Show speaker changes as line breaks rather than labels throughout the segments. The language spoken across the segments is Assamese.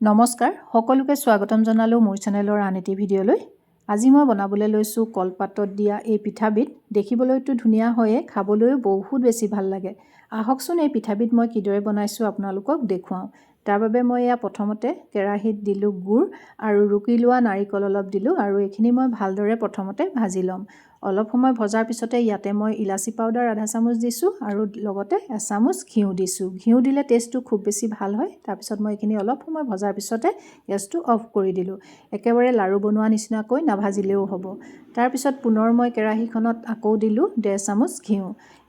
নমস্কাৰ সকলোকে স্বাগতম জনালো মোৰ চেনেলৰ আন এটি ভিডিঅ'লৈ। আজি মই বনাবলৈ লৈছোঁ কলপাতত দিয়া এই পিঠাবিধ। দেখিবলৈতো ধুনীয়া হয়ে, খাবলৈও বহুত বেছি ভাল লাগে। আহকচোন এই পিঠাবিধ মই কিদৰে বনাইছোঁ আপোনালোকক দেখুৱাওঁ। তাৰ বাবে মই প্ৰথমতে কেৰাহীত দিলোঁ গুড় আৰু ৰুকি লোৱা নাৰিকল অলপ দিলোঁ আৰু এইখিনি মই ভালদৰে প্ৰথমতে ভাজি ল'ম। অলপ সময় ভজাৰ পিছতে ইয়াতে মই ইলাচি পাউডাৰ আধা চামুচ দিছোঁ আৰু লগতে এচামুচ ঘিউ দিছোঁ। ঘিউ দিলে টেষ্টটো খুব বেছি ভাল হয়। তাৰপিছত মই এইখিনি অলপ সময় ভজাৰ পিছতে গেছটো অফ কৰি দিলোঁ। একেবাৰে লাড়ু বনোৱা নিচিনাকৈ নাভাজিলেও হ'ব। তাৰপিছত পুনৰ মই কেৰাহীখনত আকৌ দিলোঁ 1.5 চামুচ ঘিউ।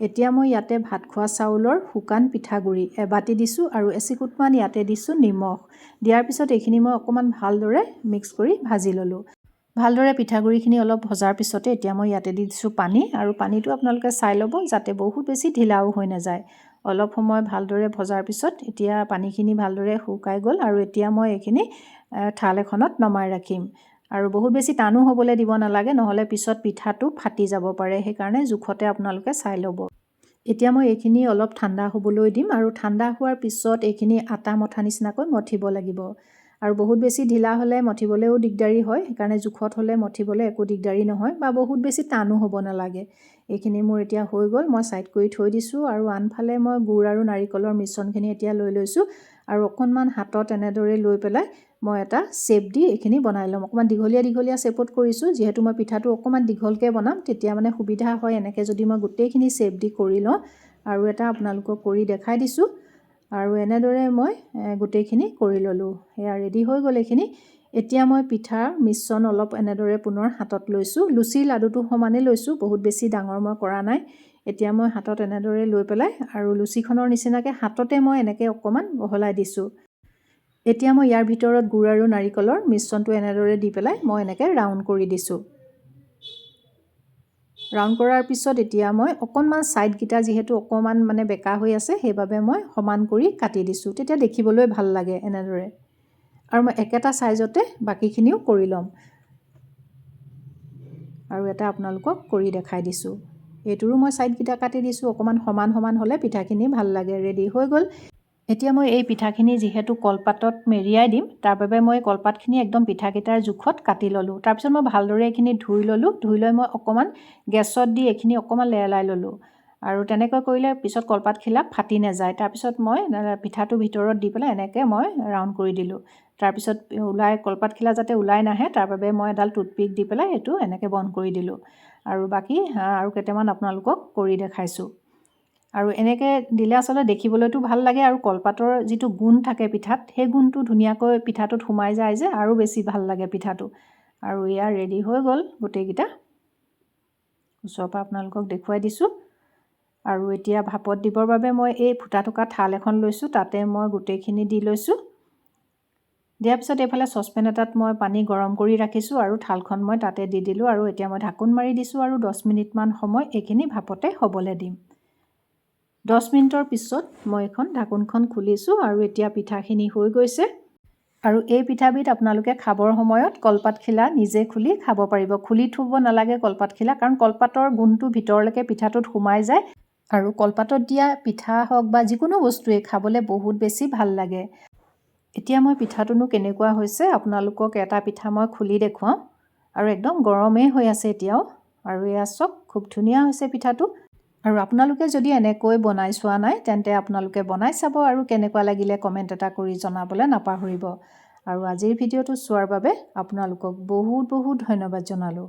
এতিয়া মই ইয়াতে ভাত খোৱা চাউলৰ শুকান পিঠাগুড়ি এবাটি দিছোঁ আৰু এচিকুটমান ইয়াতে দিছোঁ নিমখ। দিয়াৰ পিছত এইখিনি মই অকণমান ভালদৰে মিক্স কৰি ভাজি ল'লোঁ। ভালদৰে পিঠাগুড়িখিনি অলপ ভজাৰ পিছতে এতিয়া মই ইয়াতে দি দিছোঁ পানী আৰু পানীটো আপোনালোকে চাই ল'ব যাতে বহুত বেছি ঢিলাও হৈ নাযায়। অলপ সময় ভালদৰে ভজাৰ পিছত এতিয়া পানীখিনি ভালদৰে শুকাই গ'ল আৰু এতিয়া মই এইখিনি থাল এখনত নমাই ৰাখিম। আৰু বহুত বেছি টানো হ'বলৈ দিব নালাগে, নহ'লে পিছত পিঠাটো ফাটি যাব পাৰে, সেইকাৰণে জোখতে আপোনালোকে চাই ল'ব। এতিয়া মই এইখিনি অলপ ঠাণ্ডা হ'বলৈ দিম আৰু ঠাণ্ডা হোৱাৰ পিছত এইখিনি আটা মঠা নিচিনাকৈ মঠিব লাগিব। আৰু বহুত বেছি ঢিলা হ'লে মঠিবলৈও দিগদাৰী হয়, সেইকাৰণে জোখত হ'লে মঠিবলৈ একো দিগদাৰী নহয় বা বহুত বেছি টানো হ'ব নালাগে। এইখিনি মোৰ এতিয়া হৈ গ'ল, মই ছাইড কৰি থৈ দিছোঁ আৰু আনফালে মই গুড় আৰু নাৰিকলৰ মিশ্ৰণখিনি এতিয়া লৈ লৈছোঁ আৰু অকণমান হাতত এনেদৰে লৈ পেলাই মই এটা শ্বেপ দি এইখিনি বনাই ল'ম। অকণমান দীঘলীয়া শ্বেপত কৰিছোঁ, যিহেতু মই পিঠাটো অকণমান দীঘলকৈ বনাম, তেতিয়া মানে সুবিধা হয় এনেকৈ যদি মই গোটেইখিনি শ্বেপ দি কৰি লওঁ। আৰু এটা আপোনালোকক কৰি দেখাই দিছোঁ আৰু এনেদৰে মই গোটেইখিনি কৰি ল'লোঁ। সেয়া ৰেডি হৈ গ'ল এইখিনি। এতিয়া মই পিঠাৰ মিশ্ৰণ অলপ এনেদৰে পুনৰ হাতত লৈছোঁ। লুচিৰ লাডুটো সমানে লৈছোঁ, বহুত বেছি ডাঙৰ মই কৰা নাই। এতিয়া মই হাতত এনেদৰে লৈ পেলাই আৰু লুচিখনৰ নিচিনাকৈ হাততে মই এনেকৈ অকণমান বহলাই দিছোঁ। এতিয়া মই ইয়াৰ ভিতৰত গুড় আৰু নাৰিকলৰ মিশ্ৰণটো এনেদৰে দি পেলাই মই এনেকৈ ৰাউণ্ড কৰি দিছোঁ। ৰাউণ্ড কৰাৰ পিছত এতিয়া মই অকণমান ছাইডকেইটা যিহেতু অকণমান মানে বেকা হৈ আছে, সেইবাবে মই সমান কৰি কাটি দিছোঁ, তেতিয়া দেখিবলৈ ভাল লাগে এনেদৰে। আৰু মই একেটা ছাইজতে বাকীখিনিও কৰি ল'ম আৰু এটা আপোনালোকক কৰি দেখাই দিছোঁ। এইটোৰো মই ছাইডকেইটা কাটি দিছোঁ, অকণমান সমান হ'লে পিঠাখিনি ভাল লাগে। ৰেডি হৈ গ'ল। এতিয়া মই এই পিঠাখিনি যিহেতু কলপাতত মেৰিয়াই দিম, তাৰ বাবে মই কলপাতখিনি একদম পিঠাকেইটাৰ জোখত কাটি ল'লোঁ। তাৰপিছত মই ভালদৰে এইখিনি ধুই ল'লোঁ। ধুই লৈ মই অকণমান গেছত দি এইখিনি অকণমান লেৰেলাই ল'লোঁ। আৰু তেনেকৈ কৰিলে পিছত কলপাতখিলা ফাটি নাযায়। তাৰপিছত মই পিঠাটো ভিতৰত দি পেলাই এনেকৈ মই ৰাউণ্ড কৰি দিলোঁ। তাৰপিছত কলপাতখিলা যাতে ওলাই নাহে, তাৰ বাবে মই এডাল টুথপিক দি পেলাই এইটো এনেকৈ বন্ধ কৰি দিলোঁ। আৰু বাকী আৰু কেইটামান আপোনালোকক কৰি দেখাইছোঁ। আৰু এনেকৈ দিলে আচলতে দেখিবলৈতো ভাল লাগে আৰু কলপাতৰ যিটো গুণ থাকে পিঠাত, সেই গুণটো ধুনীয়াকৈ পিঠাটোত সোমাই যায় যে আৰু বেছি ভাল লাগে পিঠাটো। আৰু এয়া ৰেডি হৈ গ'ল গোটেইকেইটা। ওচৰৰ পৰা আপোনালোকক দেখুৱাই দিছোঁ। আৰু এতিয়া ভাপত দিবৰ বাবে মই এই ফুটা থকা থাল এখন লৈছোঁ, তাতে মই গোটেইখিনি দি লৈছোঁ। দিয়াৰ পিছত এইফালে চচপেন এটাত মই পানী গৰম কৰি ৰাখিছোঁ আৰু থালখন মই তাতে দি দিলোঁ আৰু এতিয়া মই ঢাকোন মাৰি দিছোঁ আৰু 10 মিনিটমান সময় এইখিনি ভাপতে হ'বলৈ দিম। 10 মিনিটৰ পিছত মই এখন ঢাকোনখন খুলিছোঁ আৰু এতিয়া পিঠাখিনি হৈ গৈছে। আৰু এই পিঠাবিধ আপোনালোকে খাবৰ সময়ত কলপাতখিলা নিজে খুলি খাব পাৰিব। খুলি থ'ব নালাগে কলপাতখিলা, কাৰণ কলপাতৰ গুণটো ভিতৰলৈকে পিঠাটোত সোমাই যায় আৰু কলপাতত দিয়া পিঠা হওক বা যিকোনো বস্তুৱেই খাবলৈ বহুত বেছি ভাল লাগে। এতিয়া মই পিঠাটোনো কেনেকুৱা হৈছে আপোনালোকক এটা পিঠা মই খুলি দেখুৱাওঁ। আৰু একদম গৰমেই হৈ আছে এতিয়াও। আৰু এয়া চাওক, খুব ধুনীয়া হৈছে পিঠাটো। আৰু আপোনালোকে যদি এনেকৈ বনাই চোৱা নাই, তেন্তে আপোনালোকে বনাই চাব আৰু কেনেকুৱা লাগিলে কমেণ্ট এটা কৰি জনাবলৈ নাপাহৰিব। আৰু আজিৰ ভিডিঅ'টো চোৱাৰ বাবে আপোনালোকক বহুত ধন্যবাদ জনালোঁ।